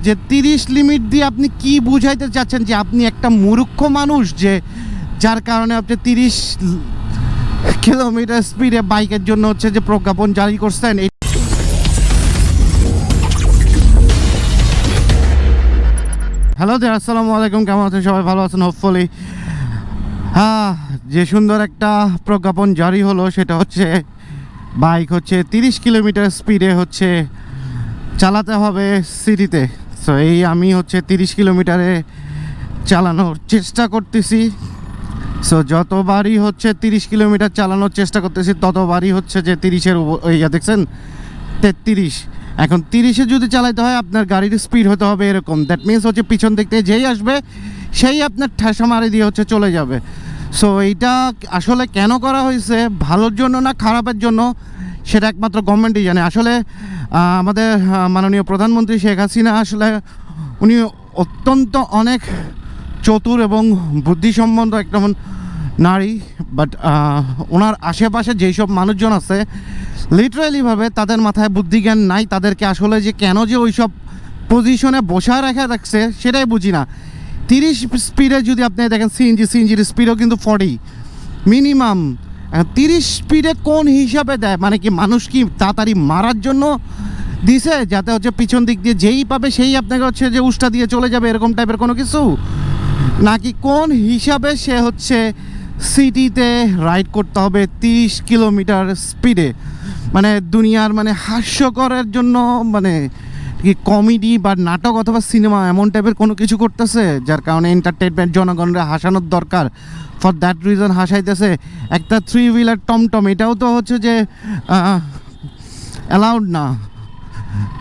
যে 30 লিমিট দিয়ে আপনি কি বুঝাইতে চাচ্ছেন, যে আপনি একটা মূর্খ মানুষ যে যার কারণে আপনি 30 কিলোমিটার স্পিডে বাইকের জন্য হচ্ছে যে প্রজ্ঞাপন জারি করছেন। হ্যালো দের, আসসালামু আলাইকুম, কেমন আছেন সবাই? ভালো আছেন হোপফুলি। হ্যাঁ, যে সুন্দর একটা প্রজ্ঞাপন জারি হলো সেটা হচ্ছে বাইক হচ্ছে 30 কিলোমিটার স্পিডে হচ্ছে চালাতে হবে সিটিতে। সো এই আমি হচ্ছে 30 কিলোমিটারে চালানোর চেষ্টা করতেছি। সো যতবারই হচ্ছে 30 কিলোমিটার চালানোর চেষ্টা করতেছি ততবারই হচ্ছে যে 30-এর ইয়া দেখছেন 33। এখন 30-এ যদি চালাইতে হয় আপনার গাড়ির স্পিড হতে হবে এরকম। দ্যাট মিনস হচ্ছে পিছন দিক থেকে যেই আসবে সেই আপনার ঠেসা মারি দিয়ে হচ্ছে চলে যাবে। সো এইটা আসলে কেন করা হয়েছে, ভালোর জন্য না খারাপের জন্য, সেটা একমাত্র গভর্নমেন্টই জানে। আসলে আমাদের মাননীয় প্রধানমন্ত্রী শেখ হাসিনা আসলে উনি অত্যন্ত অনেক চতুর এবং বুদ্ধিসম্পন্ন একটা নারী, বাট ওনার আশেপাশে যেই সব মানুষজন আছে লিটারেলিভাবে তাদের মাথায় বুদ্ধিজ্ঞান নাই। তাদেরকে আসলে যে কেন যে ওই সব পজিশনে বসায় রেখে রাখছে সেটাই বুঝি না। 30 স্পিডে যদি আপনি দেখেন সিএনজির স্পিডও কিন্তু 40 মিনিমাম। 30 স্পিডে কোন হিসাবে দেয়? মানে কি মানুষ কি তাড়াতাড়ি মারার জন্য দিছে, যাতে হচ্ছে পিছন দিক দিয়ে যেই পাবে সেই আপনাকে হচ্ছে যে উষ্টা দিয়ে চলে যাবে এরকম টাইপের কোনো কিছু? নাকি কোন হিসাবে সে হচ্ছে সিটিতে রাইড করতে হবে 30 কিলোমিটার স্পিডে? মানে দুনিয়ার মানে হাস্যকরের জন্য মানে কি কমেডি বা নাটক অথবা সিনেমা এমন টাইপের কোনো কিছু করতেছে যার কারণে এন্টারটেনমেন্ট জনগণরা হাসানোর দরকার, ফর দ্যাট রিজন হাসাইতেছে। একটা 3 হুইলার টমটম এটাও তো হচ্ছে যে অ্যালাউড না।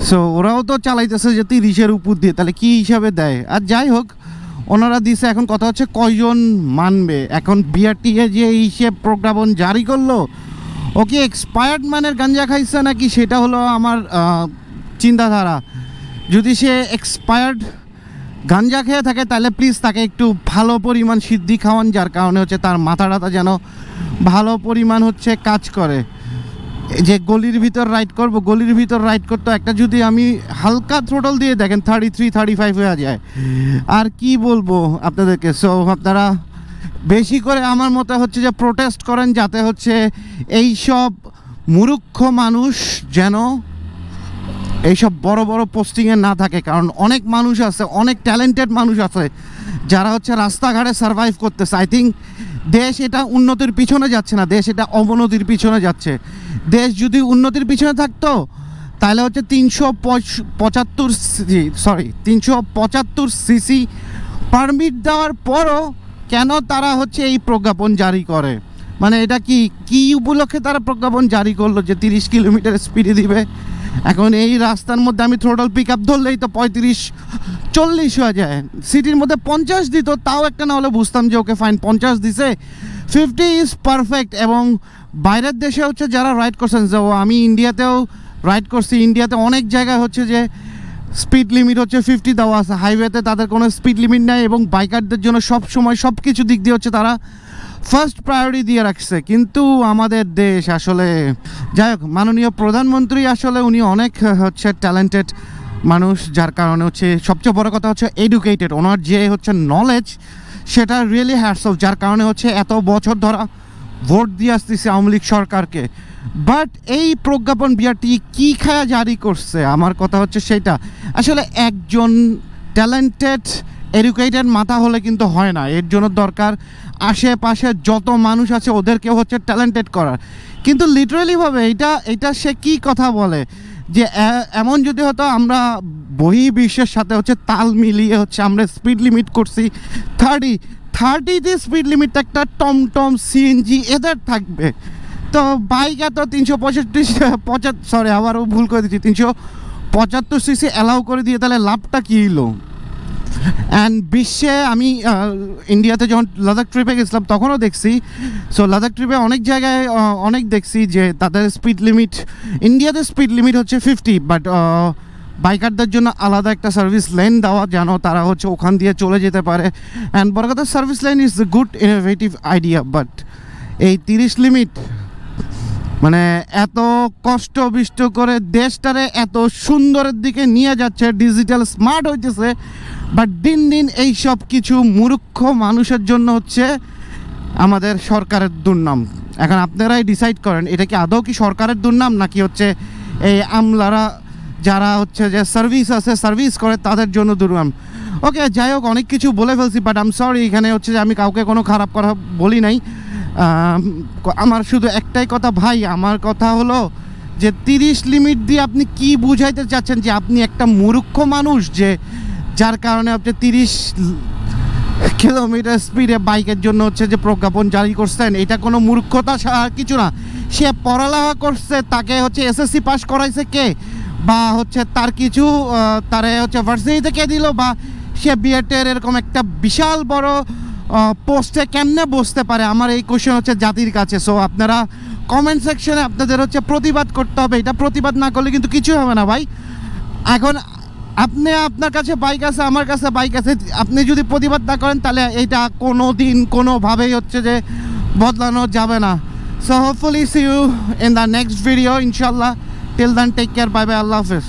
সো ওরাও তো চালাইতেছে যে 30-এর উপর দিয়ে, তাহলে কী হিসাবে দেয়? আর যাই হোক, ওনারা দিছে, এখন কথা হচ্ছে কয়জন মানবে। এখন বিআরটিএ যে হিসেব প্রজ্ঞাপন জারি করলো, ও কি এক্সপায়ার্ড মানের গাঞ্জা খাইছে নাকি সেটা হলো আমার চিন্তাধারা। যদি সে এক্সপায়ার্ড গাঞ্জা খেয়ে থাকে তাহলে প্লিজ তাকে একটু ভালো পরিমাণ সিদ্ধি খাওয়ান, যার কারণে হচ্ছে তার মাথাটা যেন ভালো পরিমাণ হচ্ছে কাজ করে। যে গলির ভিতর রাইড করব, গলির ভিতর রাইড করতে একটা যদি আমি হালকা থ্রোটল দিয়ে দেখেন 33-35 হয়ে যায়। আর কি বলবো আপনাদেরকে। সো আপনারা বেশি করে আমার মতে হচ্ছে যে প্রোটেস্ট করেন, যাতে হচ্ছে এই সব মূর্খ মানুষ যেন এইসব বড় বড় পোস্টিংয়ে না থাকে। কারণ অনেক মানুষ আছে, অনেক ট্যালেন্টেড মানুষ আছে যারা হচ্ছে রাস্তাঘাটে সার্ভাইভ করতেছে। আই থিঙ্ক দেশ এটা উন্নতির পিছনে যাচ্ছে না, দেশ এটা অবনতির পিছনে যাচ্ছে। দেশ যদি উন্নতির পিছনে থাকতো তাহলে হচ্ছে 375 সিসি পারমিট দেওয়ার পরও কেন তারা হচ্ছে এই প্রজ্ঞাপন জারি করে? মানে এটা কি উপলক্ষে তারা প্রজ্ঞাপন জারি করলো যে 30 কিলোমিটার স্পিডে দিবে? এখন এই রাস্তার মধ্যে আমি থ্রোটল পিক আপ ধরলেই তো 35-40 হয়ে যায়। সিটির মধ্যে 50 দিত তাও একটা না হলে বুঝতাম যে ওকে ফাইন 50 দিছে, 50 ইজ পারফেক্ট। এবং বাইরের দেশে হচ্ছে যারা রাইড করছেন, যে আমি ইন্ডিয়াতেও রাইড করছি, ইন্ডিয়াতে অনেক জায়গায় হচ্ছে যে স্পিড লিমিট হচ্ছে 50 দেওয়া আছে। হাইওয়েতে তাদের কোনো স্পিড লিমিট নেই এবং বাইকারদের জন্য সব সময় সব কিছু দিক দিয়ে হচ্ছে তারা ফার্স্ট প্রায়োরিটি দিয়ে রাখছে। কিন্তু আমাদের দেশ আসলে, যাই হোক, মাননীয় প্রধানমন্ত্রী আসলে উনি অনেক হচ্ছে ট্যালেন্টেড মানুষ, যার কারণে হচ্ছে সবচেয়ে বড় কথা হচ্ছে এডুকেটেড। ওনার যে হচ্ছে নলেজ সেটা রিয়েলি হ্যাটস অফ, যার কারণে হচ্ছে এত বছর ধরা ভোট দিয়ে আসতেছে আওয়ামী লীগ সরকারকে। বাট এই প্রজ্ঞাপন বিআরটি কী খায়া জারি করছে, আমার কথা হচ্ছে সেটা। আসলে একজন ট্যালেন্টেড এডুকেটেড মাথা হলে কিন্তু হয় না, এর জন্য দরকার আশেপাশে যত মানুষ আছে ওদেরকে হচ্ছে ট্যালেন্টেড করার। কিন্তু লিটারেলিভাবে এটা সে কি কথা বলে যে এমন যদি হতো আমরা বহির্বিশ্বের সাথে হচ্ছে তাল মিলিয়ে হচ্ছে আমরা স্পিড লিমিট করছি 30 স্পিড লিমিট একটা টমটম সিএনজি এদের থাকবে, তো বাইক এত 365 আবারও ভুল করে দিচ্ছি 375 সিসি অ্যালাউ করে দিয়ে তাহলে লাভটা কী হলো? অ্যান্ড বিশ্বে আমি ইন্ডিয়াতে যখন লাদাখ ট্রিপে গেছিলাম তখনও দেখছি। সো লাদাখ ট্রিপে অনেক জায়গায় অনেক দেখছি যে তাদের স্পিড লিমিট, ইন্ডিয়াতে স্পিড লিমিট হচ্ছে 50, বাট বাইকারদের জন্য আলাদা একটা সার্ভিস লেন দেওয়া যেন তারা হচ্ছে ওখান দিয়ে চলে যেতে পারে। অ্যান্ড বড় কথা, service lane is the good innovative idea, but এই 30 লিমিট মানে এত কষ্ট বিষ্ট করে দেশটারে এত সুন্দরের দিকে নিয়ে যাচ্ছে, ডিজিটাল স্মার্ট হইতেছে, বাট দিন দিন এই সব কিছু মূর্খ মানুষের জন্য হচ্ছে আমাদের সরকারের দুর্নাম। এখন আপনারাই ডিসাইড করেন এটা কি আদৌ কি সরকারের দুর্নাম নাকি হচ্ছে এই আমলারা যারা হচ্ছে যে সার্ভিস আছে সার্ভিস করে তাদের জন্য দুর্নাম। ওকে, যাই হোক, অনেক কিছু বলে ফেলছি, বাট আম সরি, এখানে হচ্ছে যে আমি কাউকে কোনো খারাপ কথা বলি নাই। আমার শুধু একটাই কথা ভাই, আমার কথা হলো যে 30 লিমিট দিয়ে আপনি কি বুঝাইতে চাচ্ছেন যে আপনি একটা মূর্খ মানুষ, যে যার কারণে আপনি 30 কিলোমিটার স্পিডে বাইকের জন্য হচ্ছে যে প্রজ্ঞাপন জারি করছেন। এটা কোনো মূর্খতা ছাড়া আর কিছু না। সে পড়ালেখা করছে, তাকে হচ্ছে এসএসসি পাস করাইছে কে, বা হচ্ছে তার কিছু তারে হচ্ছে ভার্সিটিতে কে দিল, বা সে বিএটের এরকম একটা বিশাল বড় পোস্টে কেমনে বসতে পারে, আমার এই কোশ্চেন হচ্ছে জাতির কাছে। সো আপনারা কমেন্ট সেকশনে আপনাদের হচ্ছে প্রতিবাদ করতে হবে। এটা প্রতিবাদ না করলে কিন্তু কিছু হবে না ভাই। এখন আপনি, আপনার কাছে বাইক আছে, আমার কাছে বাইক আছে, আপনি যদি প্রতিবাদ না করেন তাহলে এটা কোনো দিন কোনোভাবেই হচ্ছে যে বদলানো যাবে না। So hopefully see you in the next video ইনশাল্লাহ। Till then take care, bye bye, আল্লাহ হাফেজ।